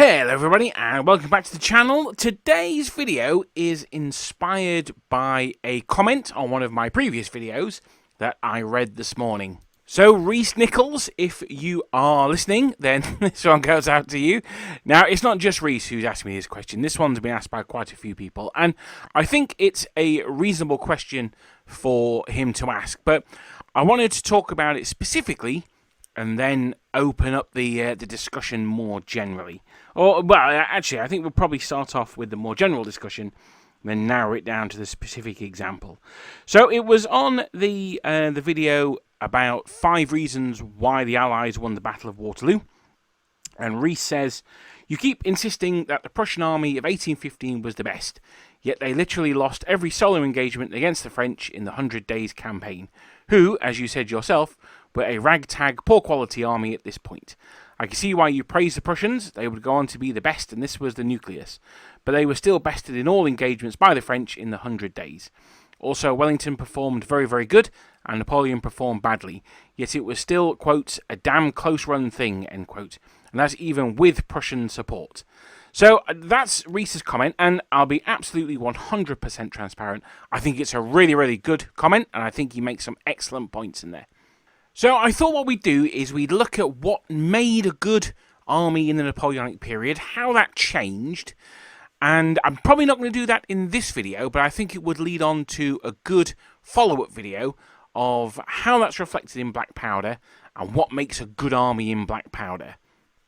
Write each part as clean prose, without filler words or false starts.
Hello everybody and welcome back to the channel. Today's video is inspired by a comment on one of my previous videos that I read this morning. So Reese Nichols, if you are listening, then this one goes out to you. Now, it's not just Reese who's asked me this question. This one's been asked by quite a few people, and I think it's a reasonable question for him to ask. But I wanted to talk about it specifically and then open up the discussion more generally. Well, actually, I think we'll probably start off with the more general discussion, then narrow it down to the specific example. So it was on the video about 5 reasons why the Allies won the Battle of Waterloo. And Reese says, "You keep insisting that the Prussian army of 1815 was the best, yet they literally lost every solo engagement against the French in the 100 Days campaign, who, as you said yourself, were a ragtag, poor-quality army at this point. I can see why you praise the Prussians. They would go on to be the best, and this was the nucleus. But they were still bested in all engagements by the French in the 100 Days. Also, Wellington performed very, very good, and Napoleon performed badly. Yet it was still, quote, a damn close-run thing, end quote. And that's even with Prussian support." So that's Reese's comment, and I'll be absolutely 100% transparent. I think it's a really, really good comment, and I think he makes some excellent points in there. So I thought what we'd do is we'd look at what made a good army in the Napoleonic period, how that changed, and I'm probably not going to do that in this video, but I think it would lead on to a good follow-up video of how that's reflected in black powder and what makes a good army in black powder.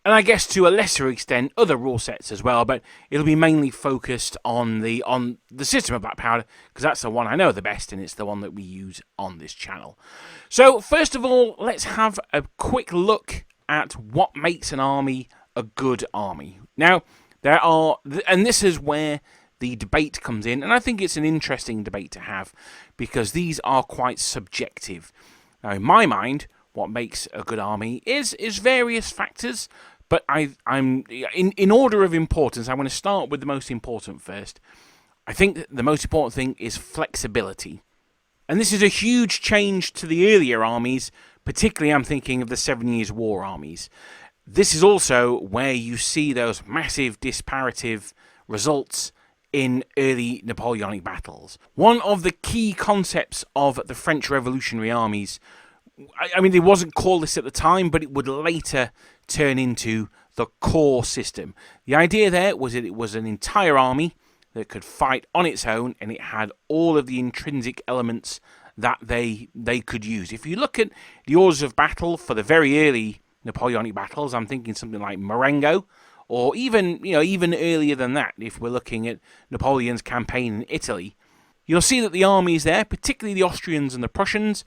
And I guess to a lesser extent other rule sets as well, but it'll be mainly focused on the system of black powder, because that's the one I know the best and it's the one that we use on this channel. So first of all, let's have a quick look at what makes an army a good army. Now, and this is where the debate comes in, and I think it's an interesting debate to have because these are quite subjective. Now, in my mind, what makes a good army is various factors. But I'm in order of importance, I'm going to start with the most important first. I think that the most important thing is flexibility. And this is a huge change to the earlier armies, particularly I'm thinking of the 7 Years' War armies. This is also where you see those massive disparative results in early Napoleonic battles. One of the key concepts of the French revolutionary armies, I mean, it wasn't called this at the time, but it would later turn into the corps system. The idea there was that it was an entire army that could fight on its own, and it had all of the intrinsic elements that they could use. If you look at the orders of battle for the very early Napoleonic battles, I'm thinking something like Marengo, or even earlier than that, if we're looking at Napoleon's campaign in Italy, you'll see that the armies there, particularly the Austrians and the Prussians,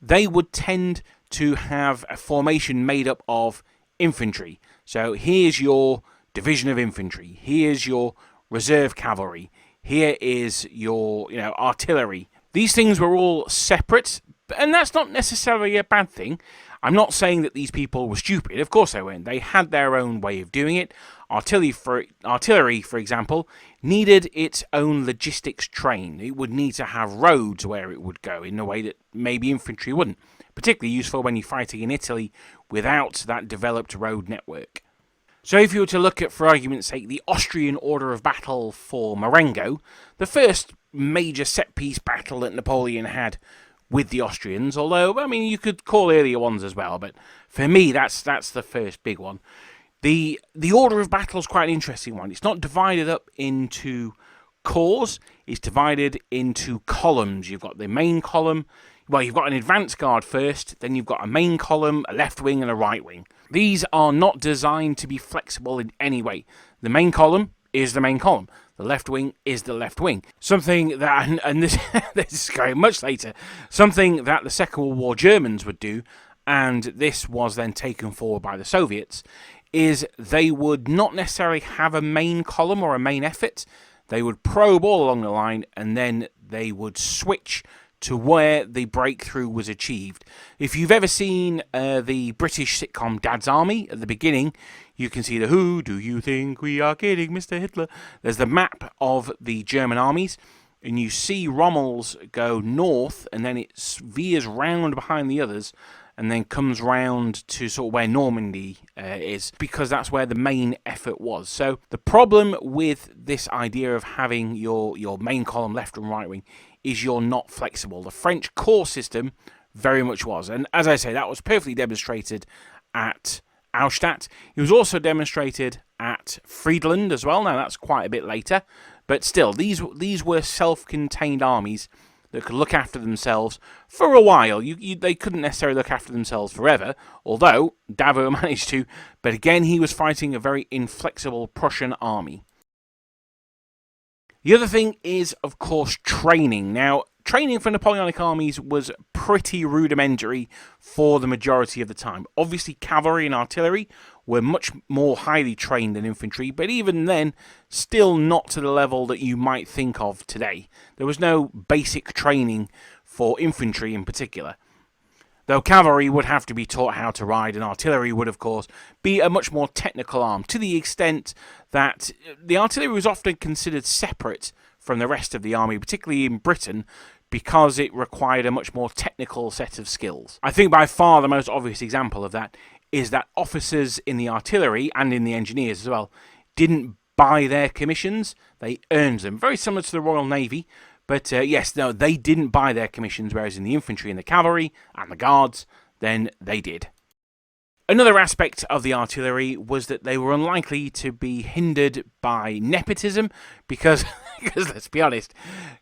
they would tend to have a formation made up of infantry. So here's your division of infantry, here's your reserve cavalry, here is your artillery. These things were all separate, and that's not necessarily a bad thing. I'm not saying that these people were stupid. Of course they weren't. They had their own way of doing it. Artillery, for example, needed its own logistics train. It would need to have roads where it would go in a way that maybe infantry wouldn't. Particularly useful when you're fighting in Italy without that developed road network. So if you were to look at, for argument's sake, the Austrian order of battle for Marengo, the first major set-piece battle that Napoleon had with the Austrians, although, I mean, you could call earlier ones as well, but for me, that's the first big one. The order of battle is quite an interesting one. It's not divided up into corps, it's divided into columns. You've got the main column, well, you've got an advance guard first, then you've got a main column, a left wing, and a right wing. These are not designed to be flexible in any way. The main column is the main column. The left wing is the left wing. Something that, and this, this is going much later, something that the Second World War Germans would do, and this was then taken forward by the Soviets, is they would not necessarily have a main column or a main effort. They would probe all along the line, and then they would switch to where the breakthrough was achieved. If you've ever seen the British sitcom Dad's Army, at the beginning, you can see the "Who do you think we are kidding, Mr. Hitler?" There's the map of the German armies, and you see Rommel's go north, and then it veers round behind the others, and then comes round to sort of where Normandy is, because that's where the main effort was. So the problem with this idea of having your main column left and right wing is you're not flexible. The French corps system very much was, and as I say, that was perfectly demonstrated at Auerstadt. It was also demonstrated at Friedland as well. Now that's quite a bit later, but still, these were self-contained armies that could look after themselves for a while. They couldn't necessarily look after themselves forever, although Davo managed to, but again, he was fighting a very inflexible Prussian army. The other thing is, of course, training. Now, training for Napoleonic armies was pretty rudimentary for the majority of the time. Obviously, cavalry and artillery were much more highly trained than infantry, but even then, still not to the level that you might think of today. There was no basic training for infantry in particular. Though cavalry would have to be taught how to ride, and artillery would, of course, be a much more technical arm, to the extent that the artillery was often considered separate from the rest of the army, particularly in Britain, because it required a much more technical set of skills. I think by far the most obvious example of that is that officers in the artillery, and in the engineers as well, didn't buy their commissions, they earned them. Very similar to the Royal Navy, but yes, no, they didn't buy their commissions, whereas in the infantry and the cavalry and the guards, then they did. Another aspect of the artillery was that they were unlikely to be hindered by nepotism, because let's be honest,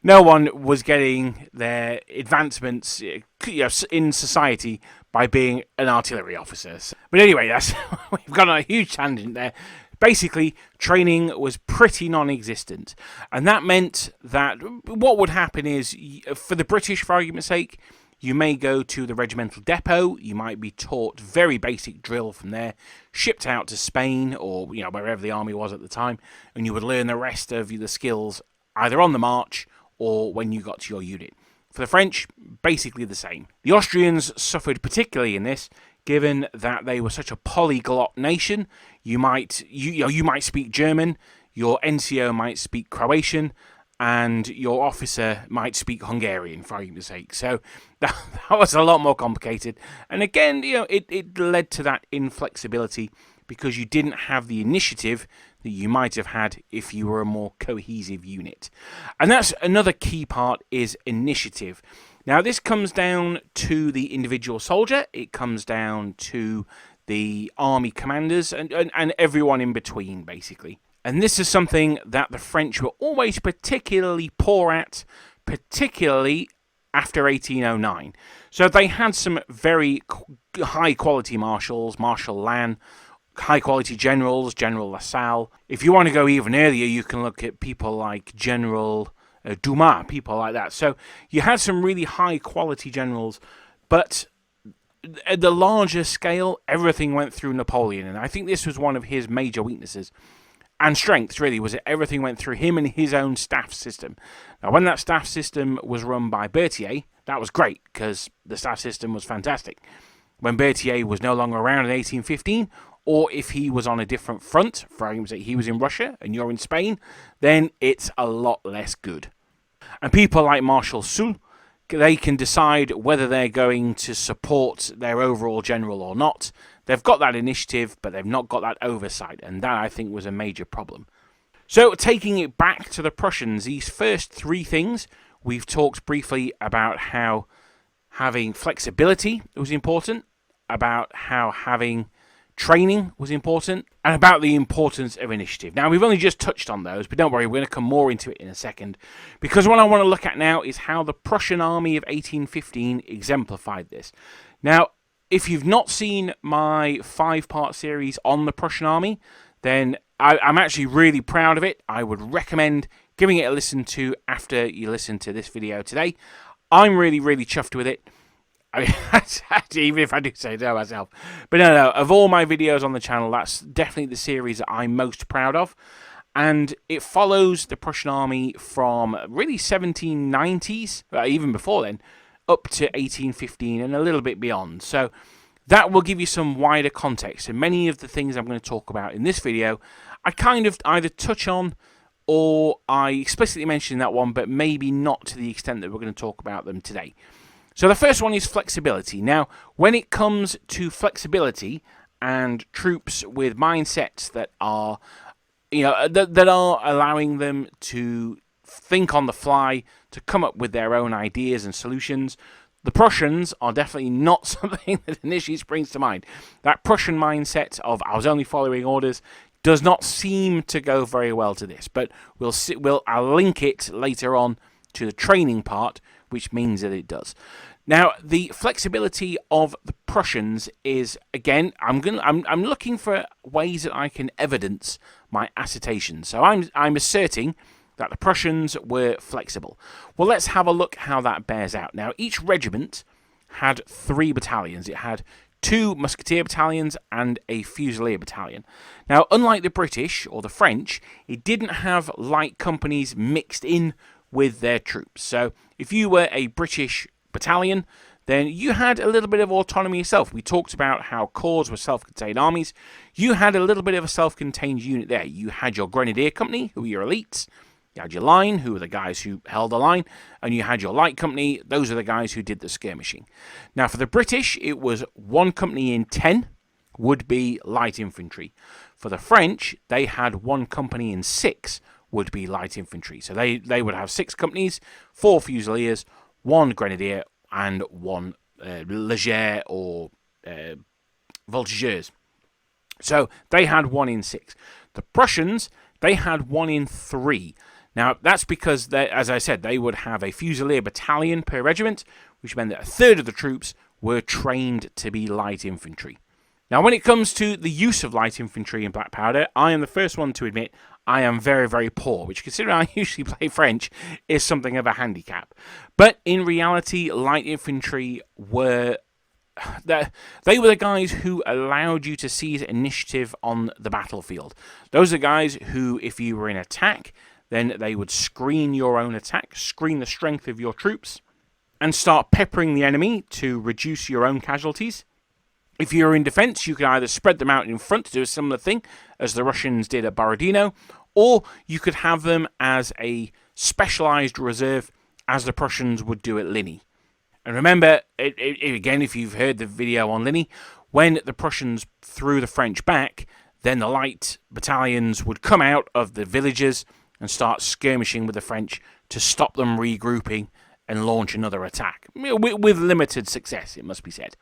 no one was getting their advancements in society by being an artillery officer. But anyway, we've got on a huge tangent there. Basically, training was pretty non-existent, and that meant that what would happen is, for the British, for argument's sake, you may go to the regimental depot, you might be taught very basic drill from there, shipped out to Spain, or wherever the army was at the time, and you would learn the rest of the skills either on the march or when you got to your unit. For the French, basically the same. The Austrians suffered particularly in this, given that they were such a polyglot nation. You might speak German, your NCO might speak Croatian, and your officer might speak Hungarian, for argument's sake. So that was a lot more complicated. And again, it led to that inflexibility, because you didn't have the initiative that you might have had if you were a more cohesive unit. And that's another key part, is initiative. Now, this comes down to the individual soldier, it comes down to the army commanders, and everyone in between, basically. And this is something that the French were always particularly poor at, particularly after 1809. So they had some very high-quality marshals, Marshal Lannes, high-quality generals, General Lassalle. If you want to go even earlier, you can look at people like General Dumas, people like that. So you had some really high-quality generals, but at the larger scale, everything went through Napoleon, and I think this was one of his major weaknesses. And strengths, really, was that everything went through him and his own staff system. Now, when that staff system was run by Berthier, that was great, because the staff system was fantastic. When Berthier was no longer around in 1815, or if he was on a different front, for argument's sake, he was in Russia and you're in Spain, then it's a lot less good. And people like Marshal Soult, they can decide whether they're going to support their overall general or not. They've got that initiative, but they've not got that oversight, and that, I think, was a major problem. So, taking it back to the Prussians, these first three things, we've talked briefly about how having flexibility was important, about how having training was important, and about the importance of initiative. Now, we've only just touched on those, but don't worry, we're going to come more into it in a second, because what I want to look at now is how the Prussian army of 1815 exemplified this. Now, if you've not seen my 5-part series on the Prussian army, then I'm actually really proud of it. I would recommend giving it a listen to after you listen to this video today. I'm really, really chuffed with it. I mean, even if I do say so myself. But no, of all my videos on the channel, that's definitely the series that I'm most proud of. And it follows the Prussian army from really 1790s, even before then, up to 1815 and a little bit beyond. So that will give you some wider context. And many of the things I'm going to talk about in this video, I kind of either touch on or I explicitly mention that one, but maybe not to the extent that we're going to talk about them today. So the first one is flexibility. Now, when it comes to flexibility and troops with mindsets that are, that are allowing them to think on the fly, to come up with their own ideas and solutions, the Prussians are definitely not something that initially springs to mind. That Prussian mindset of I was only following orders does not seem to go very well to this, but I'll link it later on to the training part, which means that it does. Now, the flexibility of the Prussians is, again, I'm looking for ways that I can evidence my assertion. So I'm asserting that the Prussians were flexible. Well, let's have a look how that bears out. Now, each regiment had 3 battalions. It had 2 musketeer battalions and a fusilier battalion. Now, unlike the British or the French, it didn't have light companies mixed in with their troops. So if you were a British battalion, then you had a little bit of autonomy yourself. We talked about how corps were self-contained armies. You had a little bit of a self-contained unit there. You had your grenadier company, who were your elites. You had your line, who were the guys who held the line. And you had your light company. Those are the guys who did the skirmishing. Now, for the British, it was 1 company in 10 would be light infantry. For the French, they had 1 company in 6 would be light infantry. So they would have 6 companies, 4 fusiliers, 1 grenadier, and 1 légère or voltigeurs. So they had 1 in 6. The Prussians, they had 1 in 3. Now, that's because, as I said, they would have a fusilier battalion per regiment, which meant that a third of the troops were trained to be light infantry. Now, when it comes to the use of light infantry in Black Powder, I am the first one to admit I am very, very poor, which, considering I usually play French, is something of a handicap. But in reality, light infantry were... They were the guys who allowed you to seize initiative on the battlefield. Those are guys who, if you were in attack, then they would screen your own attack, screen the strength of your troops, and start peppering the enemy to reduce your own casualties. If you were in defence, you could either spread them out in front to do a similar thing as the Russians did at Borodino, or you could have them as a specialised reserve, as the Prussians would do at Ligny. And remember, again, if you've heard the video on Ligny, when the Prussians threw the French back, then the light battalions would come out of the villages and start skirmishing with the French to stop them regrouping and launch another attack. With limited success, it must be said.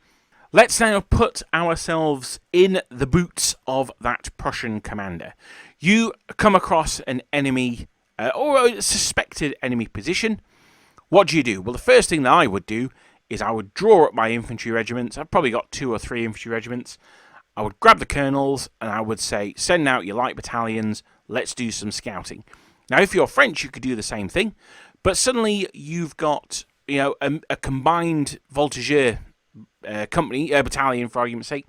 Let's now put ourselves in the boots of that Prussian commander. You come across an enemy or a suspected enemy position. What do? Well, the first thing that I would do is I would draw up my infantry regiments. I've probably got 2 or 3 infantry regiments. I would grab the colonels and I would say, send out your light battalions, let's do some scouting. Now, if you're French, you could do the same thing, but suddenly you've got, a combined voltigeur company, battalion for argument's sake,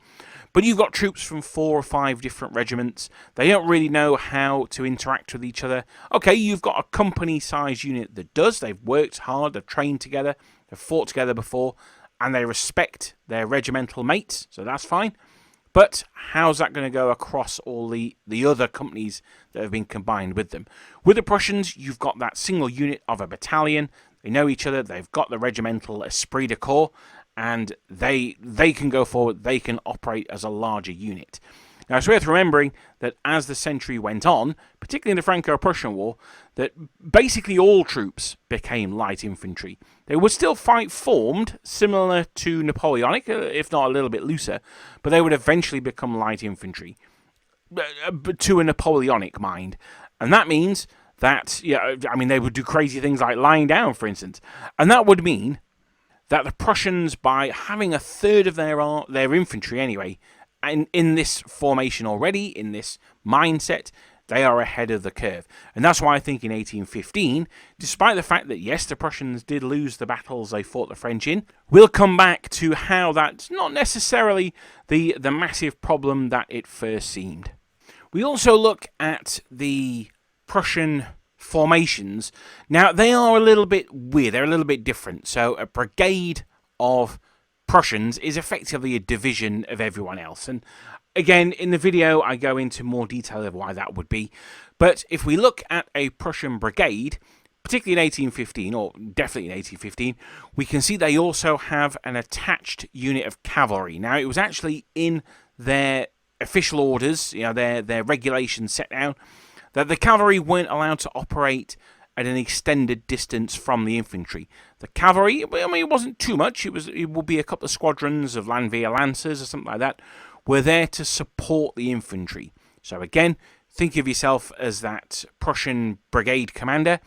but you've got troops from 4 or 5 different regiments. They don't really know how to interact with each other. Okay, you've got a company-sized unit that does. They've worked hard, they've trained together, they've fought together before, and they respect their regimental mates, so that's fine. But how's that going to go across all the other companies that have been combined with them? With the Prussians, you've got that single unit of a battalion. They know each other, they've got the regimental esprit de corps, and they can go forward, they can operate as a larger unit. Now, it's worth remembering that as the century went on, particularly in the Franco-Prussian War, that basically all troops became light infantry. They would still fight formed, similar to Napoleonic, if not a little bit looser, but they would eventually become light infantry, to a Napoleonic mind. And that means that, they would do crazy things like lying down, for instance. And that would mean that the Prussians, by having a third of their infantry anyway, in this formation already, in this mindset, they are ahead of the curve. And that's why I think in 1815, despite the fact that, yes, the Prussians did lose the battles they fought the French in, we'll come back to how that's not necessarily the massive problem that it first seemed. We also look at the Prussian formations. Now, they are a little bit weird. They're a little bit different. So a brigade of Prussians is effectively a division of everyone else. And again, in the video, I go into more detail of why that would be. But if we look at a Prussian brigade, particularly in 1815, or definitely in 1815, we can see they also have an attached unit of cavalry. Now, it was actually in their official orders, their regulations set down, that the cavalry weren't allowed to operate at an extended distance from the infantry. The cavalry, it wasn't too much. It would be a couple of squadrons of Landwehr Lancers or something like that, were there to support the infantry. So again, think of yourself as that Prussian brigade commander.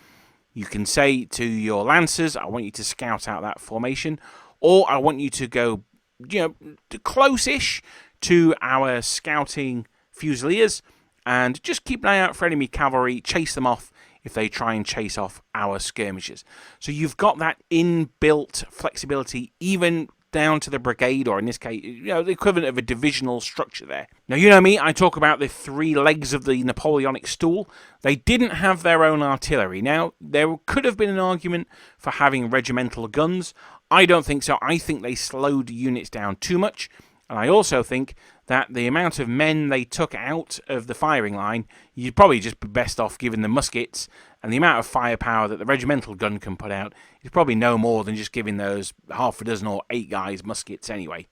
You can say to your Lancers, I want you to scout out that formation, or I want you to go, close-ish to our scouting Fusiliers, and just keep an eye out for enemy cavalry, chase them off if they try and chase off our skirmishers. So you've got that inbuilt flexibility, even down to the brigade, or in this case, the equivalent of a divisional structure there. Now, you know me, I talk about the 3 legs of the Napoleonic stool. They didn't have their own artillery. Now, there could have been an argument for having regimental guns. I don't think so. I think they slowed units down too much. And I also think that the amount of men they took out of the firing line, you'd probably just be best off giving them muskets, and the amount of firepower that the regimental gun can put out is probably no more than just giving those half a dozen or 8 guys muskets anyway.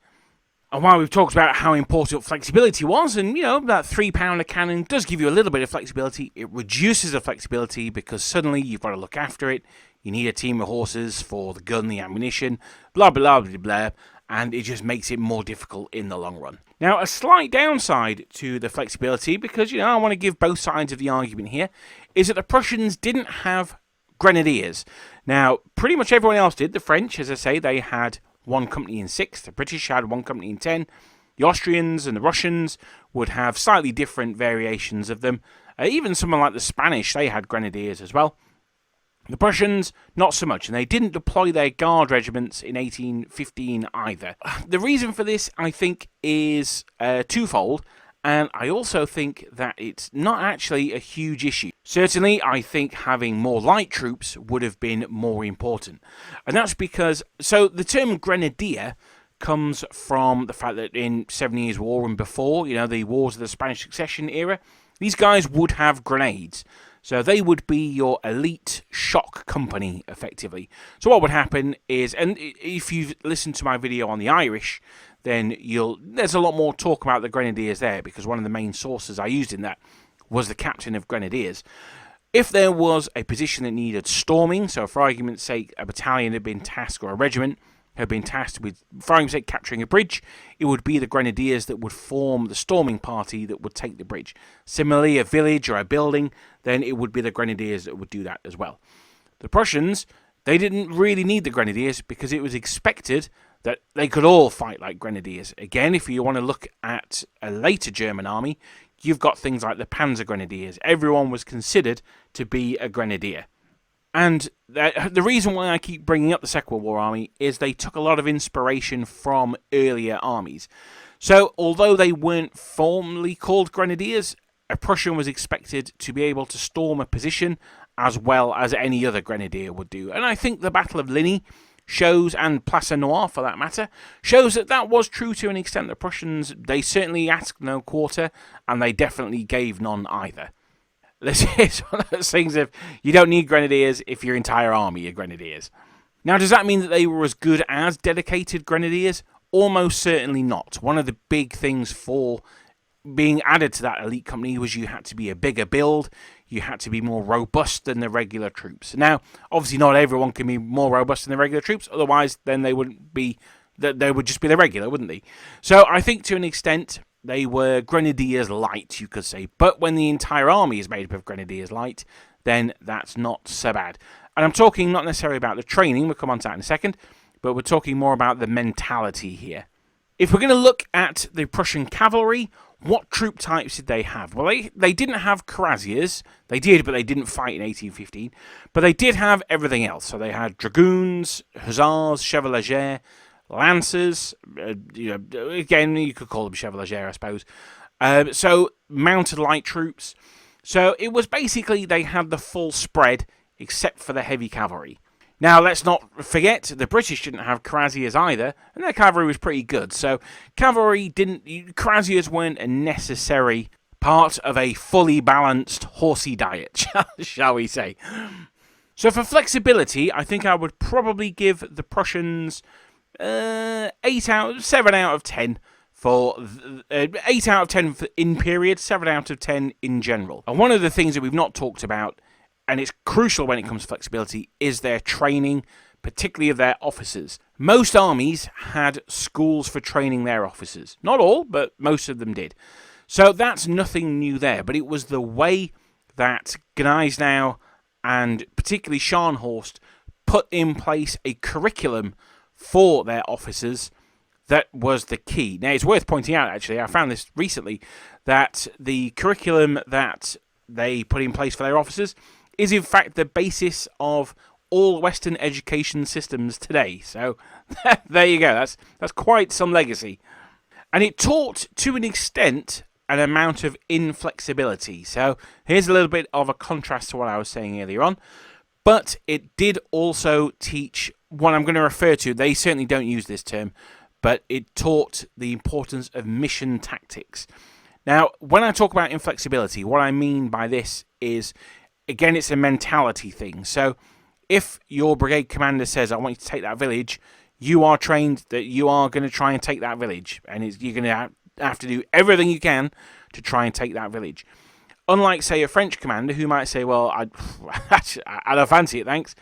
And while we've talked about how important flexibility was, and that 3-pounder cannon does give you a little bit of flexibility, it reduces the flexibility because suddenly you've got to look after it. You need a team of horses for the gun, the ammunition, blah, blah, blah, blah, and it just makes it more difficult in the long run. Now, a slight downside to the flexibility, because, I want to give both sides of the argument here, is that the Prussians didn't have grenadiers. Now, pretty much everyone else did. The French, as I say, they had 1 company in 6. The British had 1 company in 10. The Austrians and the Russians would have slightly different variations of them. Even someone like the Spanish, they had grenadiers as well. The Prussians, not so much, and they didn't deploy their guard regiments in 1815 either. The reason for this, I think, is twofold, and I also think that it's not actually a huge issue. Certainly, I think having more light troops would have been more important. And that's because, so the term grenadier comes from the fact that in 7 Years' War and before, the wars of the Spanish Succession era, these guys would have grenades. So they would be your elite shock company, effectively. So what would happen is, and if you've listened to my video on the Irish, then there's a lot more talk about the Grenadiers there, because one of the main sources I used in that was the captain of Grenadiers. If there was a position that needed storming, so for argument's sake, a battalion had been tasked, or a regiment had been tasked with, for argument's sake, capturing a bridge, it would be the Grenadiers that would form the storming party that would take the bridge. Similarly, a village or a building, then it would be the Grenadiers that would do that as well. The Prussians, they didn't really need the Grenadiers because it was expected that they could all fight like Grenadiers. Again, if you want to look at a later German army, you've got things like the Panzer Grenadiers. Everyone was considered to be a Grenadier. And the reason why I keep bringing up the Second World War Army is they took a lot of inspiration from earlier armies. So, although they weren't formally called Grenadiers, a Prussian was expected to be able to storm a position as well as any other Grenadier would do. And I think the Battle of Ligny shows, and Place Noire for that matter, shows that that was true to an extent. The Prussians, they certainly asked no quarter, and they definitely gave none either. This is one of those things of, you don't need Grenadiers if your entire army are Grenadiers. Now, does that mean that they were as good as dedicated Grenadiers? Almost certainly not. One of the big things for being added to that elite company was you had to be a bigger build, you had to be more robust than the regular troops. Now, obviously not everyone can be more robust than the regular troops, otherwise then they would just be the regular, wouldn't they? So I think to an extent they were Grenadiers light, you could say. But when the entire army is made up of Grenadiers light, then that's not so bad. And I'm talking not necessarily about the training, we'll come on to that in a second, but we're talking more about the mentality here. If we're going to look at the Prussian cavalry, what troop types did they have? Well, they didn't have cuirassiers. They did, but they didn't fight in 1815. But they did have everything else. So they had dragoons, hussars, chevaliers, lancers. Again, you could call them chevaliers, I suppose. So mounted light troops. So it was basically they had the full spread except for the heavy cavalry. Now, let's not forget, the British didn't have cuirassiers either, and their cavalry was pretty good. So, cuirassiers weren't a necessary part of a fully balanced horsey diet, shall we say. So for flexibility, I think I would probably give the Prussians 7 out of 10 for 8 out of 10 in period, 7 out of 10 in general. And one of the things that we've not talked about, and it's crucial when it comes to flexibility, is their training, particularly of their officers. Most armies had schools for training their officers. Not all, but most of them did. So that's nothing new there, but it was the way that Gneisenau and particularly Scharnhorst put in place a curriculum for their officers that was the key. Now, it's worth pointing out, actually, I found this recently, that the curriculum that they put in place for their officers is, in fact, the basis of all Western education systems today. So, there you go. That's quite some legacy. And it taught, to an extent, an amount of inflexibility. So, here's a little bit of a contrast to what I was saying earlier on. But it did also teach what I'm going to refer to. They certainly don't use this term, but it taught the importance of mission tactics. Now, when I talk about inflexibility, what I mean by this is, again, it's a mentality thing. So if your brigade commander says, I want you to take that village, you are trained that you are going to try and take that village. And you're going to have to do everything you can to try and take that village. Unlike, say, a French commander who might say, well, I don't fancy it, thanks.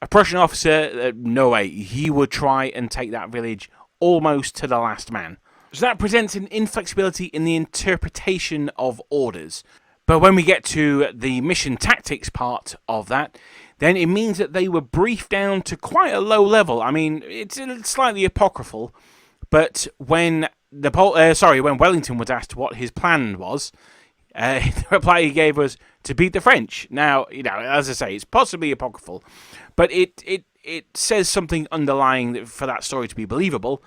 A Prussian officer, no way, he would try and take that village almost to the last man. So that presents an inflexibility in the interpretation of orders. But when we get to the mission tactics part of that, then it means that they were briefed down to quite a low level. I mean, it's slightly apocryphal, but when Wellington was asked what his plan was, the reply he gave was to beat the French. Now, as I say, it's possibly apocryphal, but it says something underlying for that story to be believable,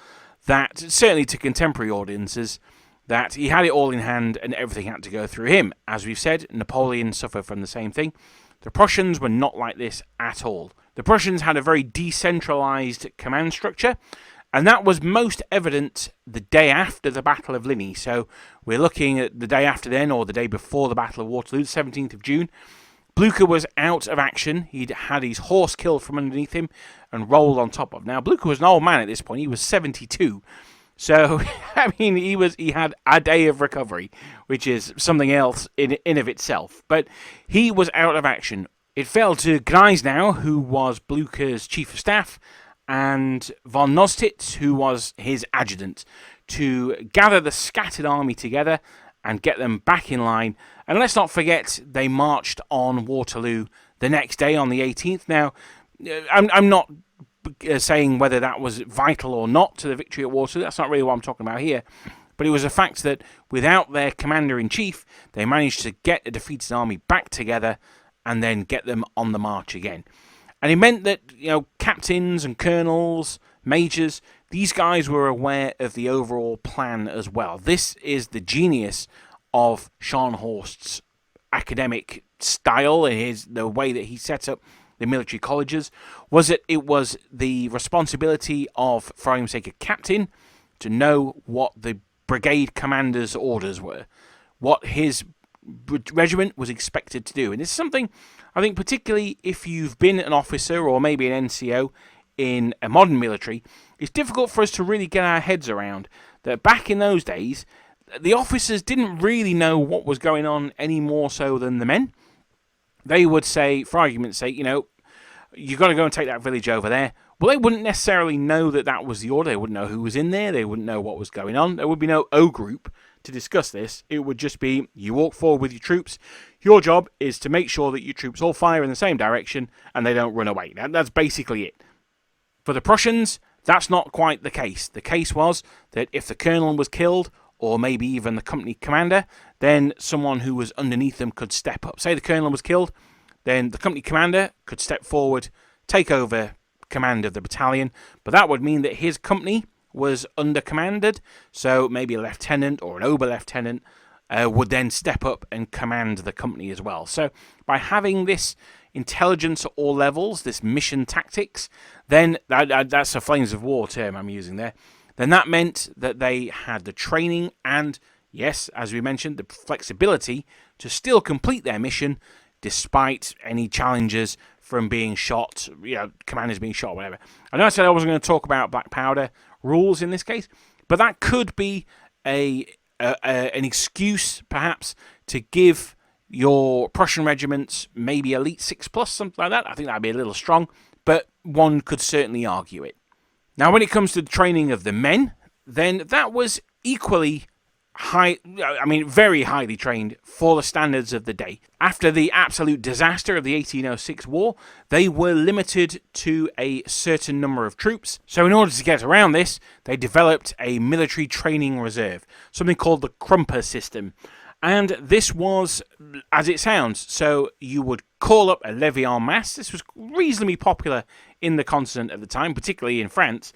that certainly to contemporary audiences, that he had it all in hand and everything had to go through him. As we've said, Napoleon suffered from the same thing. The Prussians were not like this at all. The Prussians had a very decentralized command structure, and that was most evident the day after the Battle of Ligny. So we're looking at the day after then, or the day before the Battle of Waterloo, the 17th of June. Blücher was out of action. He'd had his horse killed from underneath him and rolled on top of. Now, Blücher was an old man at this point. He was 72. So, I mean, he had a day of recovery, which is something else in of itself. But he was out of action. It fell to Gneisenau, who was Blücher's chief of staff, and von Nostitz, who was his adjutant, to gather the scattered army together and get them back in line. And let's not forget, they marched on Waterloo the next day on the 18th. Now, I'm not saying whether that was vital or not to the victory at Waterloo. That's not really what I'm talking about here. But it was a fact that without their commander-in-chief, they managed to get a defeated army back together and then get them on the march again. And it meant that, captains and colonels, majors, these guys were aware of the overall plan as well. This is the genius of Scharnhorst's academic style and the way that he set up the military colleges, was that it was the responsibility of, for argument's sake, a captain to know what the brigade commander's orders were, what his regiment was expected to do. And it's something, I think, particularly if you've been an officer or maybe an NCO in a modern military, it's difficult for us to really get our heads around that back in those days, the officers didn't really know what was going on any more so than the men. They would say, for argument's sake, you've got to go and take that village over there. Well, they wouldn't necessarily know that that was the order. They wouldn't know who was in there. They wouldn't know what was going on. There would be no O group to discuss this. It would just be, you walk forward with your troops. Your job is to make sure that your troops all fire in the same direction and they don't run away. That's basically it. For the Prussians, that's not quite the case. The case was that if the colonel was killed, or maybe even the company commander, then someone who was underneath them could step up. Say the colonel was killed, then the company commander could step forward, take over command of the battalion, but that would mean that his company was under-commanded, so maybe a lieutenant or an ober-lieutenant would then step up and command the company as well. So by having this intelligence at all levels, this mission tactics, then that's a Flames of War term I'm using there, then that meant that they had the training and, yes, as we mentioned, the flexibility to still complete their mission despite any challenges from being shot, commanders being shot, whatever. I know I said I wasn't going to talk about black powder rules in this case, but that could be an excuse, perhaps, to give your Prussian regiments maybe Elite 6 plus, something like that. I think that'd be a little strong, but one could certainly argue it. Now, when it comes to the training of the men, then that was equally very highly trained for the standards of the day. After the absolute disaster of the 1806 war, they were limited to a certain number of troops. So in order to get around this, they developed a military training reserve, something called the Krumper system. And this was, as it sounds, so you would call up a levée en masse. This was reasonably popular in the continent at the time, particularly in France.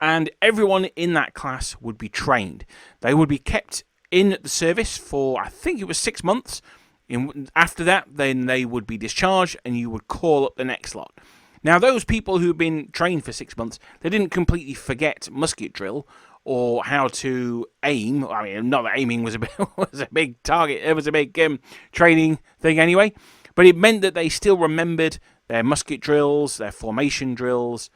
And everyone in that class would be trained. They would be kept in the service for, I think it was 6 months. After that, then they would be discharged and you would call up the next lot. Now, those people who've been trained for 6 months, they didn't completely forget musket drill or how to aim. I mean, not that aiming was a big target. It was a big training thing anyway. But it meant that they still remembered their musket drills, their formation drills,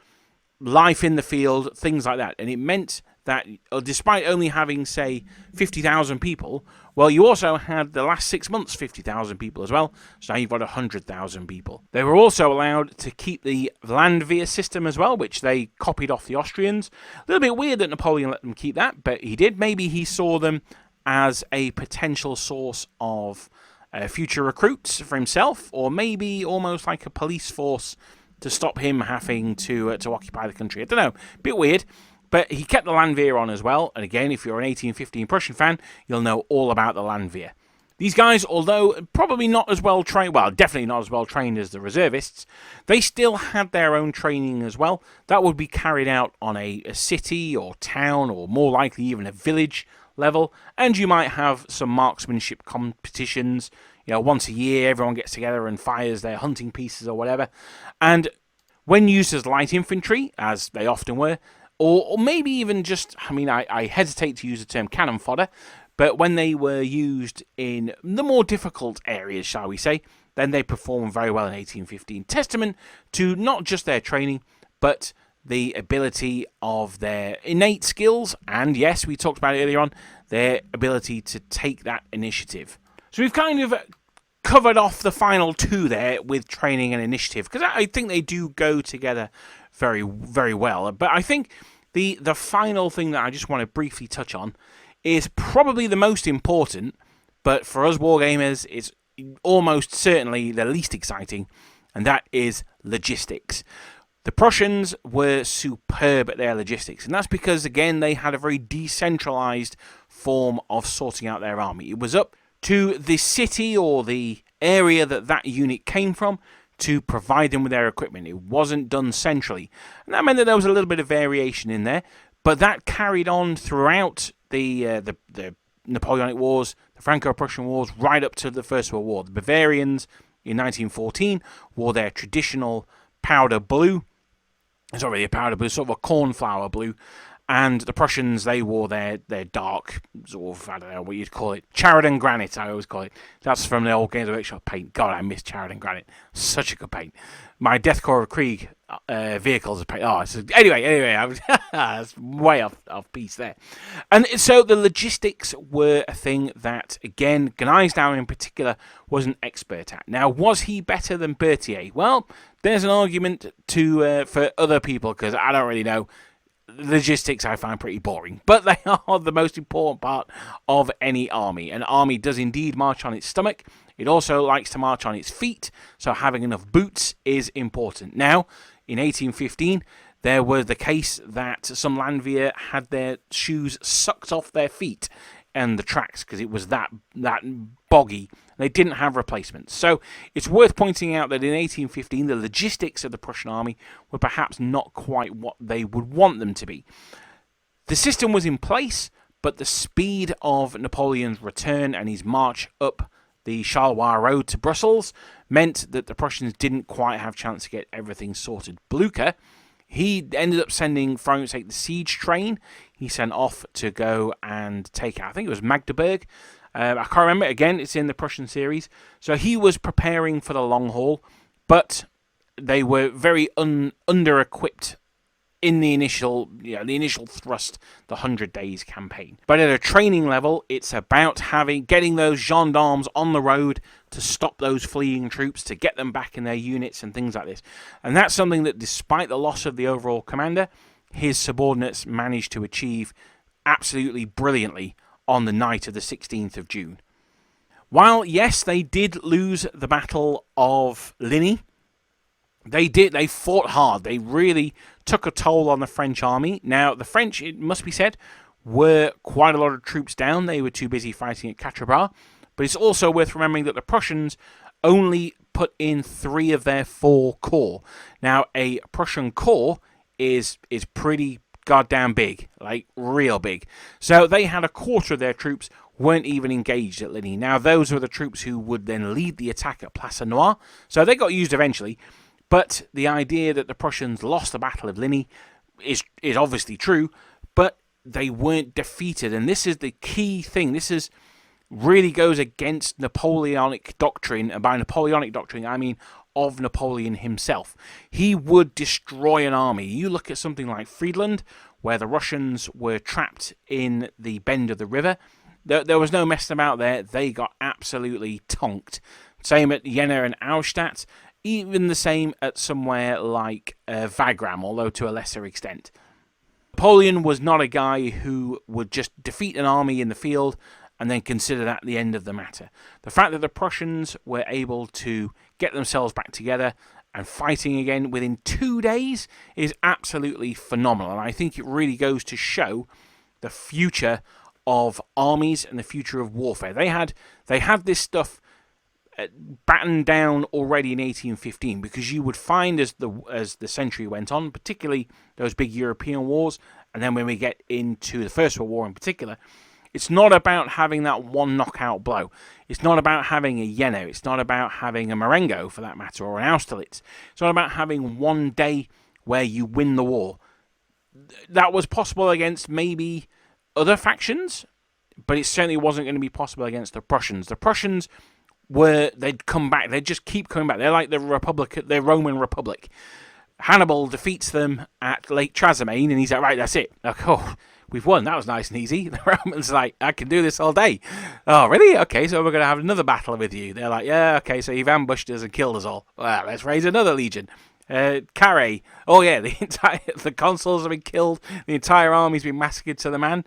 life in the field, things like that. And it meant that despite only having, say, 50,000 people, well, you also had the last 6 months 50,000 people as well. So now you've got 100,000 people. They were also allowed to keep the Landwehr system as well, which they copied off the Austrians. A little bit weird that Napoleon let them keep that, but he did. Maybe he saw them as a potential source of future recruits for himself, or maybe almost like a police force to stop him having to occupy the country. I don't know, a bit weird, but he kept the Landwehr on as well. And again, if you're an 1815 Prussian fan, you'll know all about the Landwehr. These guys, although probably not as well trained, well, definitely not as well trained as the reservists, they still had their own training as well. That would be carried out on a city or town, or more likely even a village level, and you might have some marksmanship competitions. Once a year, everyone gets together and fires their hunting pieces or whatever. And when used as light infantry, as they often were, or maybe even just, I hesitate to use the term cannon fodder, but when they were used in the more difficult areas, shall we say, then they performed very well in 1815. Testament to not just their training, but the ability of their innate skills, and yes, we talked about it earlier on, their ability to take that initiative. So we've kind of covered off the final two there with training and initiative, because I think they do go together very, very well. But I think the final thing that I just want to briefly touch on is probably the most important, but for us wargamers, it's almost certainly the least exciting, and that is logistics. The Prussians were superb at their logistics, and that's because, again, they had a very decentralized form of sorting out their army. It was up to the city or the area that unit came from to provide them with their equipment. It wasn't done centrally, and that meant that there was a little bit of variation in there, but that carried on throughout the Napoleonic Wars, the Franco-Prussian Wars, right up to the First World War. The Bavarians in 1914 wore their traditional powder blue. It's not really a powder blue, it's sort of a cornflower blue. And the Prussians, they wore their dark, sort of, I don't know what you'd call it, Charadon granite, I always call it. That's from the old Games Workshop paint. God, I miss Charadon granite. Such a good paint. My Death Corps of Krieg vehicles are paint. Oh, anyway, I was that's way off piece there. And so the logistics were a thing that, again, Gneisenau in particular was an expert at. Now, was he better than Berthier? Well, there's an argument for other people, because I don't really know. Logistics I find pretty boring, but they are the most important part of any army. An army does indeed march on its stomach. It also likes to march on its feet, so having enough boots is important. Now, in 1815, there was the case that some Landwehr had their shoes sucked off their feet and the tracks because it was that boggy. They didn't have replacements. So it's worth pointing out that in 1815, the logistics of the Prussian army were perhaps not quite what they would want them to be. The system was in place, but the speed of Napoleon's return and his march up the Charleroi road to Brussels meant that the Prussians didn't quite have a chance to get everything sorted. Blucher, he ended up sending, for argument's sake, the siege train. He sent off to go and take out, I think it was Magdeburg. I can't remember. Again, it's in the Prussian series. So he was preparing for the long haul, but they were very under-equipped in the initial, thrust, the 100 Days campaign. But at a training level, it's about getting those gendarmes on the road to stop those fleeing troops, to get them back in their units and things like this. And that's something that, despite the loss of the overall commander, his subordinates managed to achieve absolutely brilliantly on the night of the 16th of June. While, yes, they did lose the Battle of Ligny, they fought hard. They really took a toll on the French army. Now, the French, it must be said, were quite a lot of troops down. They were too busy fighting at Quatre Bras. But it's also worth remembering that the Prussians only put in 3 of their 4 corps. Now, a Prussian corps is pretty goddamn big, like real big. So they had a quarter of their troops weren't even engaged at Ligny. Now, those were the troops who would then lead the attack at Place Noire. So they got used eventually. But the idea that the Prussians lost the Battle of Ligny is obviously true, but they weren't defeated. And this is the key thing. This really goes against Napoleonic doctrine. And by Napoleonic doctrine, I mean of Napoleon himself. He would destroy an army. You look at something like Friedland, where the Russians were trapped in the bend of the river. There was no messing about there. They got absolutely tonked. Same at Jena and Auerstadt. Even the same at somewhere like Wagram, although to a lesser extent. Napoleon was not a guy who would just defeat an army in the field and then consider that the end of the matter. The fact that the Prussians were able to get themselves back together and fighting again within 2 days is absolutely phenomenal. And I think it really goes to show the future of armies and the future of warfare. They had this stuff battened down already in 1815, because you would find as the century went on, particularly those big European wars, and then when we get into the First World War in particular, it's not about having that one knockout blow. It's not about having a Jena. It's not about having a Marengo, for that matter, or an Austerlitz. It's not about having one day where you win the war. That was possible against maybe other factions, but it certainly wasn't going to be possible against the Prussians. The Prussians they'd come back. They'd just keep coming back. They're like the Roman Republic. Hannibal defeats them at Lake Trasimene, and he's like, right, that's it. Like, oh, we've won. That was nice and easy. The Romans are like, I can do this all day. Oh, really? Okay, so we're going to have another battle with you. They're like, yeah, okay, so you've ambushed us and killed us all. Well, let's raise another legion. Carré. Oh, yeah, the consuls have been killed. The entire army's been massacred to the man.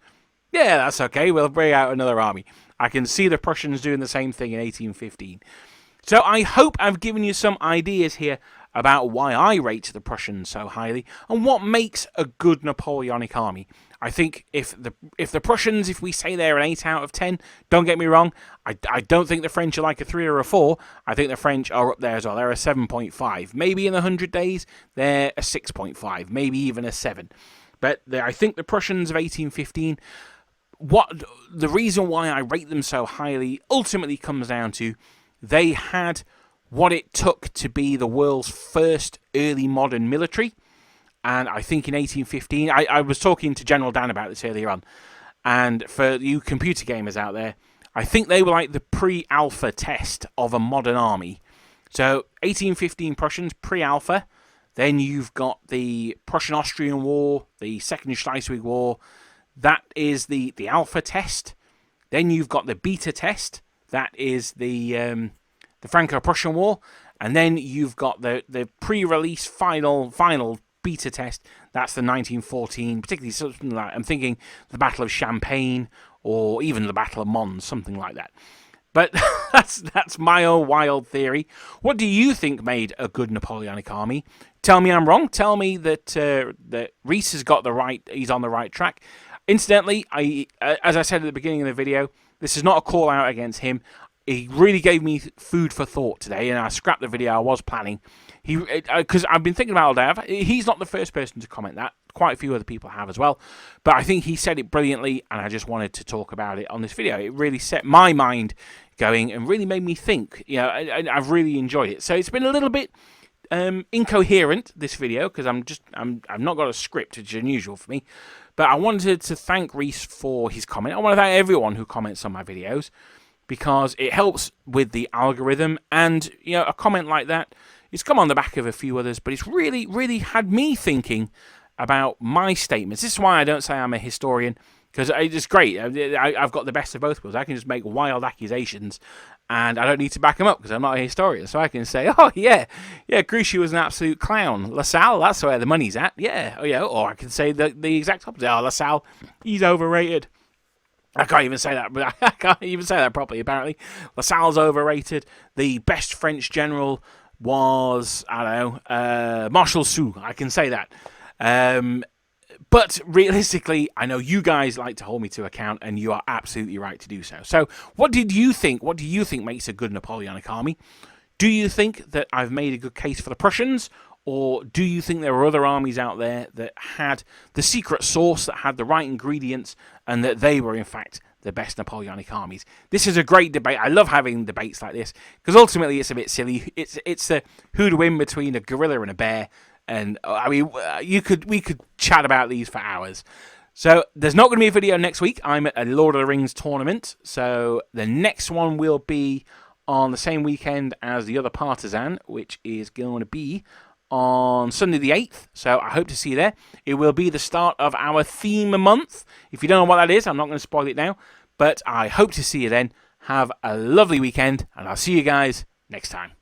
Yeah, that's okay. We'll bring out another army. I can see the Prussians doing the same thing in 1815. So I hope I've given you some ideas here about why I rate the Prussians so highly and what makes a good Napoleonic army. I think if the Prussians, if we say they're an 8 out of 10, don't get me wrong, I don't think the French are like a 3 or a 4. I think the French are up there as well. They're a 7.5. Maybe in the 100 days, they're a 6.5, maybe even a 7. But I think the Prussians of 1815... the reason why I rate them so highly ultimately comes down to they had what it took to be the world's first early modern military. And I think in 1815, I was talking to General Dan about this earlier on, and for you computer gamers out there, I think they were like the pre-alpha test of a modern army. So 1815 Prussians, pre-alpha. Then you've got the Prussian-Austrian War, the Second Schleswig War. That is the alpha test. Then you've got the beta test. That is the Franco-Prussian War. And then you've got the pre-release final beta test. That's the 1914, particularly something like, I'm thinking the Battle of Champagne or even the Battle of Mons, something like that. But that's my own wild theory. What do you think made a good Napoleonic army? Tell me I'm wrong. Tell me that Reese has got he's on the right track. Incidentally, as I said at the beginning of the video, this is not a call out against him. He really gave me food for thought today, and I scrapped the video I was planning. Because I've been thinking about it all day. He's not the first person to comment that. Quite a few other people have as well. But I think he said it brilliantly, and I just wanted to talk about it on this video. It really set my mind going and really made me think. I've really enjoyed it. So it's been a little bit incoherent, this video, because I've not got a script, which is unusual for me. But I wanted to thank Reese for his comment. I want to thank everyone who comments on my videos, because it helps with the algorithm, and a comment like that It's come on the back of a few others, but it's really, really had me thinking about my statements. This is why I don't say I'm a historian, because it's great. I've got the best of both worlds. I can just make wild accusations, and I don't need to back them up because I'm not a historian. So I can say, oh, yeah, Grouchy was an absolute clown. LaSalle, that's where the money's at. Yeah, oh, yeah. Or I can say the exact opposite. Oh, LaSalle, he's overrated. I can't even say that, but I can't even say that properly, apparently. LaSalle's overrated. The best French general was, I don't know, Marshal Soult. I can say that. But realistically, I know you guys like to hold me to account, and you are absolutely right to do so. So what did you think? What do you think makes a good Napoleonic army? Do you think that I've made a good case for the Prussians? Or do you think there were other armies out there that had the secret sauce, that had the right ingredients, and that they were, in fact, the best Napoleonic armies? This is a great debate. I love having debates like this, because ultimately it's a bit silly. It's the who to win between a gorilla and a bear. And, I mean, we could chat about these for hours. So there's not going to be a video next week. I'm at a Lord of the Rings tournament. So the next one will be on the same weekend as the other Partisan, which is going to be on Sunday the 8th, so I hope to see you there. It will be the start of our theme month. If you don't know what that is, I'm not going to spoil it now, but I hope to see you then. Have a lovely weekend, and I'll see you guys next time.